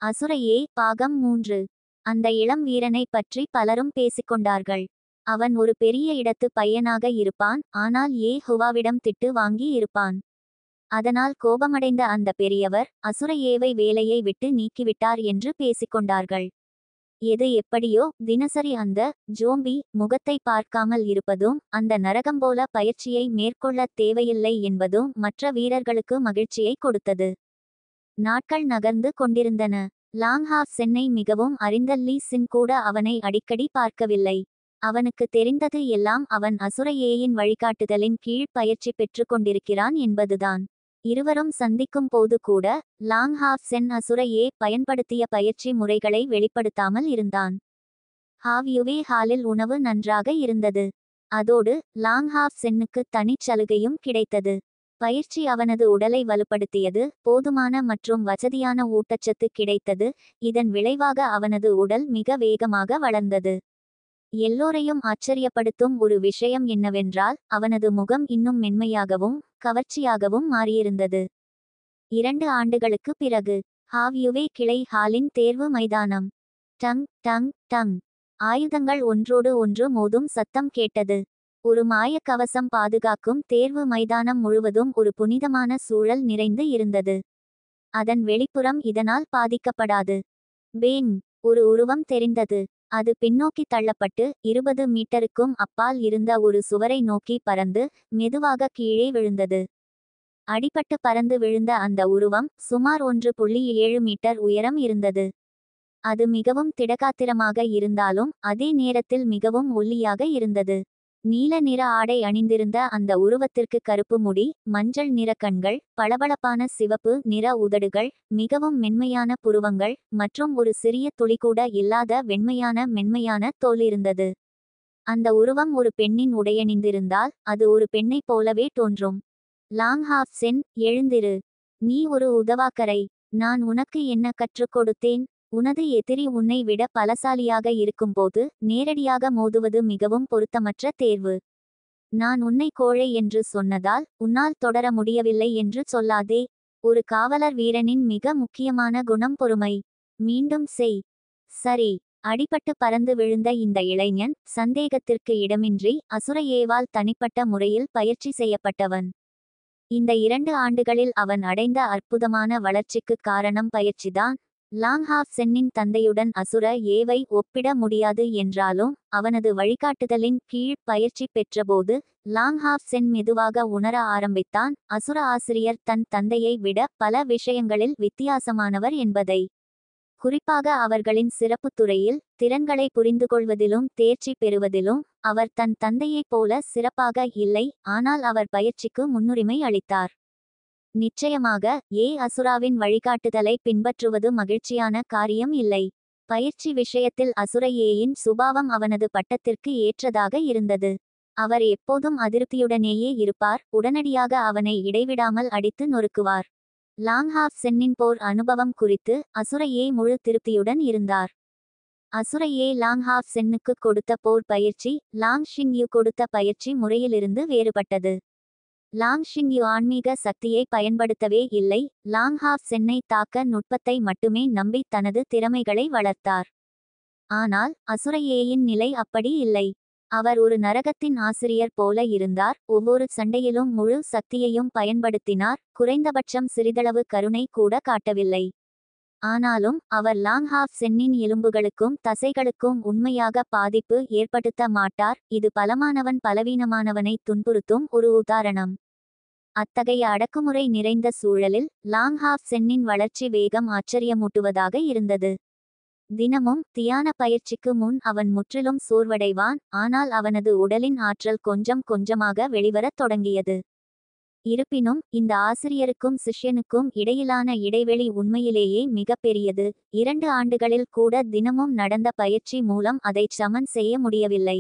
அசுரையே பாகம் 3. அந்த இளம் வீரனை பற்றி பலரும் பேசிக்கொண்டார்கள். அவன் ஒரு பெரிய இடத்து பையனாக இருப்பான், ஆனால் யெகோவாவிடம் திட்டு வாங்கி இருப்பான். அதனால் கோபமடைந்த அந்த பெரியவர் அசுரையேவை வேலையை விட்டு நீக்கிவிட்டார் என்று பேசிக்கொண்டார்கள். எது எப்படியோ தினசரி அந்த ஜோம்பி முகத்தை பார்க்காமல் இருப்பதும் அந்த நரகம் போல பயிற்சியை மேற்கொள்ளத் தேவையில்லை என்பதும் மற்ற வீரர்களுக்கு மகிழ்ச்சியை கொடுத்தது. நாட்கள் நகர்ந்து கொண்டிருந்தன. லாங்ஹாஃப் சென்னை மிகவும் அறிந்த லீ சின் கூட அவனை அடிக்கடி பார்க்கவில்லை. அவனுக்கு தெரிந்தது எல்லாம் அவன் அசுரையேயின் வழிகாட்டுதலின் கீழ் பயிற்சி பெற்று கொண்டிருக்கிறான் என்பதுதான். இருவரும் சந்திக்கும் போது கூட லாங்ஹாஃப் சென் அசுரையே பயன்படுத்திய பயிற்சி முறைகளை வெளிப்படுத்தாமல் இருந்தான். ஹாவ்யுவே ஹாலில் உணவு நன்றாக இருந்தது. அதோடு லாங்ஹாஃப் சென்னுக்கு தனிச் சலுகையும் கிடைத்தது. பயிற்சி அவனது உடலை வலுப்படுத்தியது, போதுமான மற்றும் வசதியான ஊட்டச்சத்து கிடைத்தது. இதன் விளைவாக அவனது உடல் மிக வேகமாக வளர்ந்தது. எல்லோரையும் ஆச்சரியப்படுத்தும் ஒரு விஷயம் என்னவென்றால் அவனது முகம் இன்னும் மென்மையாகவும் கவர்ச்சியாகவும் மாறியிருந்தது. 2 ஆண்டுகளுக்கு பிறகு ஹாவ்யுவே கிளை ஹாலின் தேர்வு மைதானம். Tongue tongue tongue. ஆயுதங்கள் ஒன்றோடு ஒன்று மோதும் சத்தம் கேட்டது. ஒரு மாயக் கவசம் பாதுகாக்கும் தேர்வு மைதானம் முழுவதும் ஒரு புனிதமான சூழல் நிறைந்து இருந்தது. அதன் வெளிப்புறம் இதனால் பாதிக்கப்படாது. பேங். ஒரு உருவம் தெரிந்தது. அது பின்னோக்கி தள்ளப்பட்டு 20 மீட்டருக்கும் அப்பால் இருந்த ஒரு சுவரை நோக்கி பறந்து மெதுவாக கீழே விழுந்தது. அடிபட்டு பறந்து விழுந்த அந்த உருவம் சுமார் 1.7 மீட்டர் உயரம் இருந்தது. அது மிகவும் திடகாத்திரமாக இருந்தாலும் அதே நேரத்தில் மிகவும் ஒல்லியாக இருந்தது. நீல நிற ஆடை அணிந்திருந்த அந்த உருவத்திற்கு கருப்பு முடி, மஞ்சள் நிற கண்கள், பளபளப்பான சிவப்பு நிற உதடுகள், மிகவும் மென்மையான புருவங்கள் மற்றும் ஒரு சிறிய துளிகூட இல்லாத மென்மையான தோல் இருந்தது. அந்த உருவம் ஒரு பெண்ணின் உடையணிந்திருந்தால் அது ஒரு பெண்ணைப் போலவே தோன்றும். லாங்ஹாஃப் சென், எழுந்திரு. நீ ஒரு உதவாக்கரை. நான் உனக்கு என்ன கற்றுக் கொடுத்தேன்? உனது எதிரி உன்னை விட பலசாலியாக இருக்கும்போது நேரடியாக மோதுவது மிகவும் பொருத்தமற்ற தேர்வு. நான் உன்னை கோழை என்று சொன்னதால் உன்னால் தொடர முடியவில்லை என்று சொல்லாதே. ஒரு காவலர் வீரனின் மிக முக்கியமான குணம் பொறுமை. மீண்டும் செய். சரி. அடிபட்டு பறந்து விழுந்த இந்த இளைஞன் சந்தேகத்திற்கு இடமின்றி அசுரையேவால் தனிப்பட்ட முறையில் பயிற்சி செய்யப்பட்டவன். இந்த 2 ஆண்டுகளில் அவன் அடைந்த அற்புதமான வளர்ச்சிக்கு காரணம் பயிற்சிதான். லாங்ஹாஃப் சென்னின் தந்தையுடன் அசுர ஏவை ஒப்பிட முடியாது என்றாலும் அவனது வழிகாட்டுதலின் கீழ் பயிற்சி பெற்றபோது லாங்ஹாஃப் சென் மெதுவாக உணர ஆரம்பித்தான் அசுர ஆசிரியர் தன் தந்தையை விட பல விஷயங்களில் வித்தியாசமானவர் என்பதை. குறிப்பாக அவர்களின் சிறப்புத் துறையில் திறன்களை புரிந்துகொள்வதிலும் தேர்ச்சி பெறுவதிலும் அவர் தன் தந்தையைப் போல சிறப்பாக இல்லை, ஆனால் அவர் பயிற்சிக்கு முன்னுரிமை அளித்தார். நிச்சயமாக அசுராவின் வழிகாட்டுதலை பின்பற்றுவது மகிழ்ச்சியான காரியம் இல்லை. பயிற்சி விஷயத்தில் அசுரையேயின் சுபாவம் அவனது பட்டத்திற்கு ஏற்றதாக இருந்தது. அவர் எப்போதும் அதிருப்தியுடனேயே இருப்பார், உடனடியாக அவனை இடைவிடாமல் அடித்து நொறுக்குவார். லாங்ஹாஃப் சென்னின் போர் அனுபவம் குறித்து அசுரையே முழு திருப்தியுடன் இருந்தார். அசுரையே லாங்ஹாஃப் சென்னுக்கு கொடுத்த போர் பயிற்சி லாங் ஷிங்யூ கொடுத்த பயிற்சி முறையிலிருந்து வேறுபட்டது. லாங் ஷிங்யூ ஆன்மீக சக்தியை பயன்படுத்தவே இல்லை, லாங்ஹாஃப் சென்னை தாக்க நுட்பத்தை மட்டுமே நம்பி தனது திறமைகளை வளர்த்தார். ஆனால் அசுரையேயின் நிலை அப்படி இல்லை. அவர் ஒரு நரகத்தின் ஆசிரியர் போல இருந்தார், ஒவ்வொரு சண்டையிலும் முழு சக்தியையும் பயன்படுத்தினார், குறைந்தபட்சம் சிறிதளவு கருணை கூட காட்டவில்லை. ஆனாலும் அவர் லாங்ஹாஃப் சென்னின் எலும்புகளுக்கும் தசைகளுக்கும் உண்மையாக பாதிப்பு ஏற்படுத்த மாட்டார். இது பலமானவன் பலவீனமானவனை துன்புறுத்தும் ஒரு உதாரணம். அத்தகைய அடக்குமுறை நிறைந்த சூழலில் லாங்ஹாஃப் சென்னின் வளர்ச்சி வேகம் ஆச்சரியமூட்டுவதாக இருந்தது. தினமும் தியான பயிற்சிக்கு முன் அவன் முற்றிலும் சோர்வடைவான், ஆனால் அவனது உடலின் ஆற்றல் கொஞ்சம் கொஞ்சமாக வெளிவரத் தொடங்கியது. இருப்பினும் இந்த ஆசிரியருக்கும் சிஷ்யனுக்கும் இடையிலான இடைவெளி உண்மையிலேயே மிகப்பெரியது. 2 ஆண்டுகளில் கூட தினமும் நடந்த பயிற்சி மூலம் அதைச் சமன் செய்ய முடியவில்லை.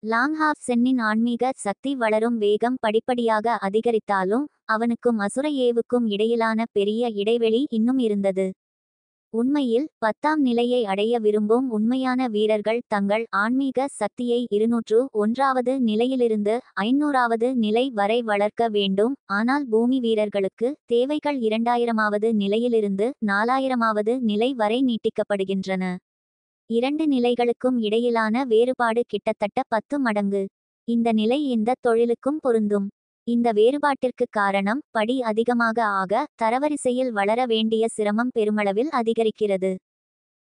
லாங்ஹாஃப் சென்னின் ஆன்மீக சக்தி வளரும் வேகம் படிப்படியாக அதிகரித்தாலும் அவனுக்கும் அசுரையேவுக்கும் இடையிலான பெரிய இடைவெளி இன்னும் இருந்தது. உண்மையில் 10ஆம் நிலையை அடைய விரும்பும் உண்மையான வீரர்கள் தங்கள் ஆன்மீக சக்தியை 201வது நிலையிலிருந்து 500வது நிலை வரை வளர்க்க வேண்டும். ஆனால் பூமி வீரர்களுக்கு தேவைகள் 2000வது நிலையிலிருந்து 4000வது நிலை வரை நீட்டிக்கப்படுகின்றன. இரண்டு நிலைகளுக்கும் இடையிலான வேறுபாடு கிட்டத்தட்ட 10 மடங்கு. இந்த நிலை எந்த தொழிலுக்கும் பொருந்தும். இந்த வேறுபாட்டிற்கு காரணம் படி அதிகமாக ஆக தரவரிசையில் வளர வேண்டிய சிரமம் பெருமளவில் அதிகரிக்கிறது.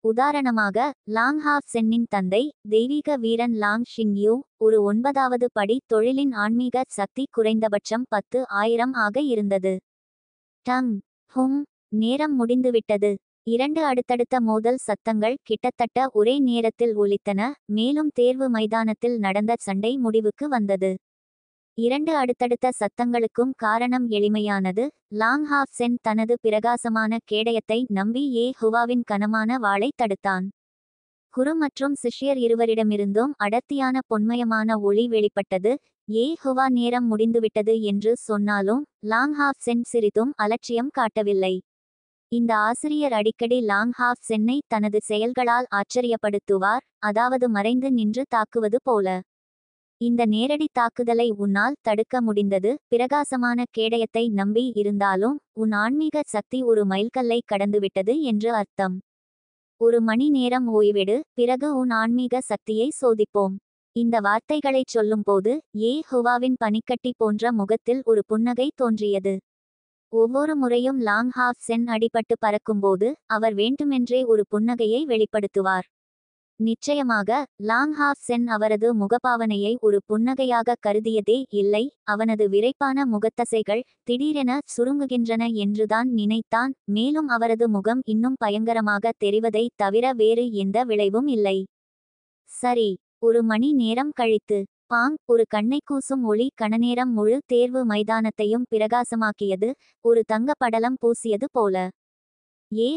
உதாரணமாக லாங் ஹாவ் சென்னின் தந்தை தெய்வீக வீரன் லாங் ஷிங்யூ ஒரு 9வது படி தொழிலின் ஆன்மீக சக்தி குறைந்தபட்சம் 10,000 ஆக இருந்தது. டங் ஹும். நேரம் முடிந்துவிட்டது. இரண்டு அடுத்தடுத்த மோதல் சத்தங்கள் கிட்டத்தட்ட ஒரே நேரத்தில் ஒலித்தன. மேலும் தேர்வு மைதானத்தில் நடந்த சண்டை முடிவுக்கு வந்தது. இரண்டு அடுத்தடுத்த சத்தங்களுக்கும் காரணம் எளிமையானது. லாங் ஹாவ் சென் தனது பிரகாசமான கேடயத்தை நம்பி ஹுவாவின் கனமான வாளை தடுத்தான். குரு மற்றும் சிஷ்யர் இருவரிடமிருந்தும் அடர்த்தியான பொன்மயமான ஒளி வெளிப்பட்டது. ஹுவா நேரம் முடிந்துவிட்டது என்று சொன்னாலும் லாங் ஹாவ் சென் சிறிதும் அலட்சியம் காட்டவில்லை. இந்த ஆசிரியர் அடிக்கடி லாங் ஹாவ் சென்னை தனது செயல்களால் ஆச்சரியப்படுத்துவார், அதாவது மறைந்து நின்று தாக்குவது போல. இந்த நேரடி தாக்குதலை உன்னால் தடுக்க முடிந்தது. பிரகாசமான கேடயத்தை நம்பி இருந்தாலும் உன் ஆன்மீக சக்தி ஒரு மைல்கல்லை கடந்துவிட்டது என்று அர்த்தம். ஒரு மணி நேரம் ஓய்வெடு, பிறகு உன் ஆன்மீக சக்தியை சோதிப்போம். இந்த வார்த்தைகளைச் சொல்லும்போது ஹுவாவின் பனிக்கட்டி போன்ற முகத்தில் ஒரு புன்னகை தோன்றியது. ஒவ்வொரு முறையும் லாங் ஹாவ் சென் அடிபட்டு பறக்கும்போது அவர் வேண்டுமென்றே ஒரு புன்னகையை வெளிப்படுத்துவார். நிச்சயமாக லாங் ஹாவ் சென் அவரது முகபாவனையை ஒரு புன்னகையாக கருதியதே இல்லை. அவனது விரைப்பான முகத்தசைகள் திடீரென சுருங்குகின்றன என்றுதான் நினைத்தான். மேலும் அவரது முகம் இன்னும் பயங்கரமாக தெரிவதை தவிர வேறு எந்த விளைவும் இல்லை. சரி, ஒரு மணி நேரம் கழித்து பாங். ஒரு கண்ணை கூசும் ஒளி கணநேரம் முழு தேர்வு மைதானத்தையும் பிரகாசமாக்கியது, ஒரு தங்க படலம் பூசியது போல.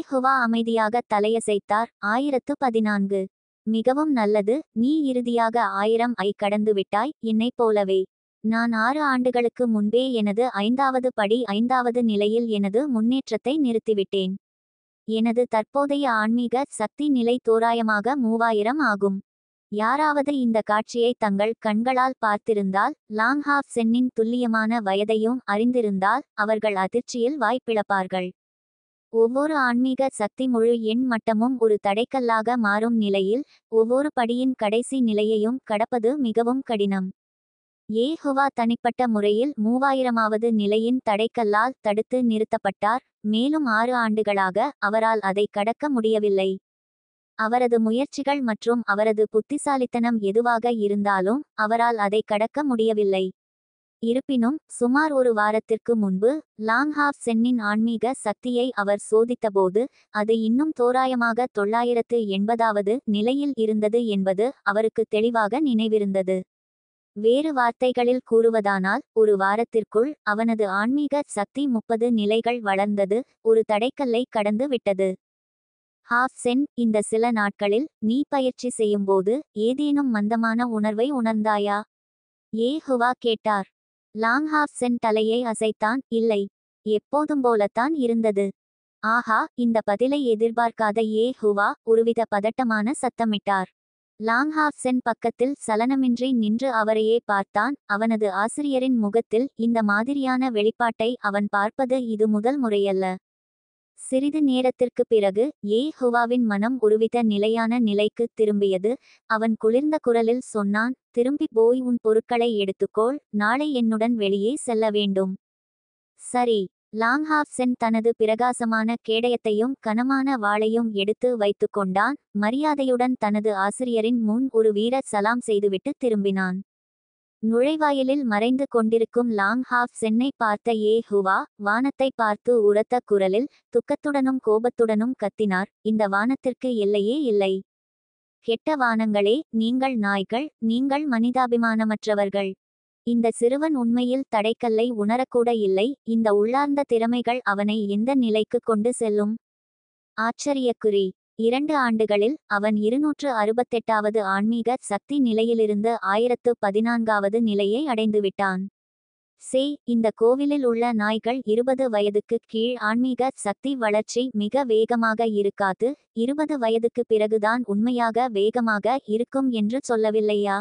ஹுவா அமைதியாக தலையசைத்தார். 1014. மிகவும் நல்லது, நீ இறுதியாக 1000 கடந்துவிட்டாய், என்னைப் போலவே. நான் 6 ஆண்டுகளுக்கு முன்பே எனது 5வது படி 5வது நிலையில் எனது முன்னேற்றத்தை நிறுத்திவிட்டேன். எனது தற்போதைய ஆன்மீக சக்தி நிலை தோராயமாக 3000 ஆகும். யாராவது இந்த காட்சியை தங்கள் கண்களால் பார்த்திருந்தால், லாங் ஹாவ் சென்னின் துல்லியமான வயதையும் அறிந்திருந்தால் அவர்கள் அதிர்ச்சியில் வாய்ப்பிழப்பார்கள். ஒவ்வொரு ஆன்மீக சக்தி முழு எண் மட்டமும் ஒரு தடைக்கல்லாக மாறும் நிலையில் ஒவ்வொரு படியின் கடைசி நிலையையும் கடப்பது மிகவும் கடினம். ஹுவா தனிப்பட்ட முறையில் 3000வது நிலையின் தடைக்கல்லால் தடுத்து நிறுத்தப்பட்டார். மேலும் 6 ஆண்டுகளாக அவரால் அதை கடக்க முடியவில்லை. அவரது முயற்சிகள் மற்றும் அவரது புத்திசாலித்தனம் எதுவாக இருந்தாலும் அவரால் அதை கடக்க முடியவில்லை. இருப்பினும் சுமார் ஒரு வாரத்திற்கு முன்பு லாங் ஹாவ் சென்னின் ஆன்மீக சக்தியை அவர் சோதித்தபோது அது இன்னும் தோராயமாக 980வது நிலையில் இருந்தது என்பது அவருக்கு தெளிவாக நினைவிருந்தது. வேறு வார்த்தைகளில் கூறுவதானால் ஒரு வாரத்திற்குள் அவனது ஆன்மீக சக்தி 30 நிலைகள் வளர்ந்தது, ஒரு தடைக்கல்லை கடந்து விட்டது. ஹாவ் சென், இந்த சில நாட்களில் நீ பயிற்சி செய்யும்போது ஏதேனும் மந்தமான உணர்வை உணர்ந்தாயா? ஹுவா கேட்டார். லாங் ஹாவ் சென் தலையை அசைத்தான். இல்லை, எப்போதும் போலத்தான் இருந்தது. ஆஹா, இந்த பதிலை எதிர்பார்க்காத ஹுவா ஒருவித பதட்டமான சத்தமிட்டார். லாங் ஹாவ் சென் பக்கத்தில் சலனமின்றி நின்று அவரையே பார்த்தான். அவனது ஆசிரியரின் முகத்தில் இந்த மாதிரியான வெளிப்பாட்டை அவன் பார்ப்பது இது முதல் முறையல்ல. சிறிது நேரத்திற்கு பிறகு ஹுவாவின் மனம் ஒருவித நிலையான நிலைக்கு திரும்பியது. அவன் குளிர்ந்த குரலில் சொன்னான், திரும்பி போய் உன் பொருட்களை எடுத்துக்கோள், நாளை என்னுடன் வெளியே செல்ல வேண்டும். சரி. லாங் ஹாவ் சென் தனது பிரகாசமான கேடயத்தையும் கனமான வாளையும் எடுத்து வைத்து கொண்டான். மரியாதையுடன் தனது ஆசிரியரின் முன் ஒரு வீர சலாம் செய்துவிட்டு திரும்பினான். நுழைவாயிலில் மறைந்து கொண்டிருக்கும் லாங் ஹாவ் சென்னை பார்த்த ஹுவா வானத்தை பார்த்து உரத்த குரலில் துக்கத்துடனும் கோபத்துடனும் கத்தினார், இந்த வானத்திற்கு எல்லையே இல்லை. கெட்ட வானங்களே, நீங்கள் நாய்கள், நீங்கள் மனிதாபிமானமற்றவர்கள். இந்த சிறுவன் உண்மையில் தடைக்கல்லை உணரக்கூட இல்லை. இந்த உள்ளார்ந்த திறமைகள் அவனை எந்த நிலைக்கு கொண்டு செல்லும்? ஆச்சரியக்குறி. 2 ஆண்டுகளில் அவன் 268வது ஆன்மீக சக்தி நிலையிலிருந்து 1014வது நிலையை அடைந்துவிட்டான். சே இந்த கோவிலில் உள்ள நாய்கள் 20 வயதுக்கு கீழ் ஆன்மீக சக்தி வளர்ச்சி மிக வேகமாக இருக்காது, 20 வயதுக்கு பிறகுதான் உண்மையாக வேகமாக இருக்கும் என்று சொல்லவில்லையா?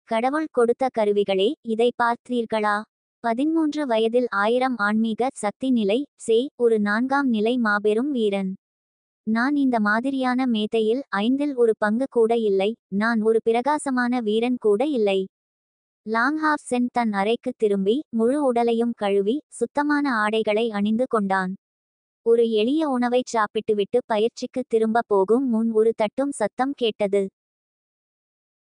கடவுள் கொடுத்த கருவிகளே, இதை பார்த்தீர்களா? 13 வயதில் 1000 ஆன்மீக சக்தி நிலை. சே ஒரு 4ஆம் நிலை மாபெரும் வீரன். நான் இந்த மாதிரியான மேதையில் 5இல் ஒரு பங்கு கூட இல்லை. நான் ஒரு பிரகாசமான வீரன் கூட இல்லை. லாங்ஹாவ் சென் தன் அறைக்கு திரும்பி முழு உடலையும் கழுவி சுத்தமான ஆடைகளை அணிந்து கொண்டான். ஒரு எளிய உணவைச் சாப்பிட்டுவிட்டு பயிற்சிக்கு திரும்ப போகும் முன் ஒரு தட்டும் சத்தம் கேட்டது.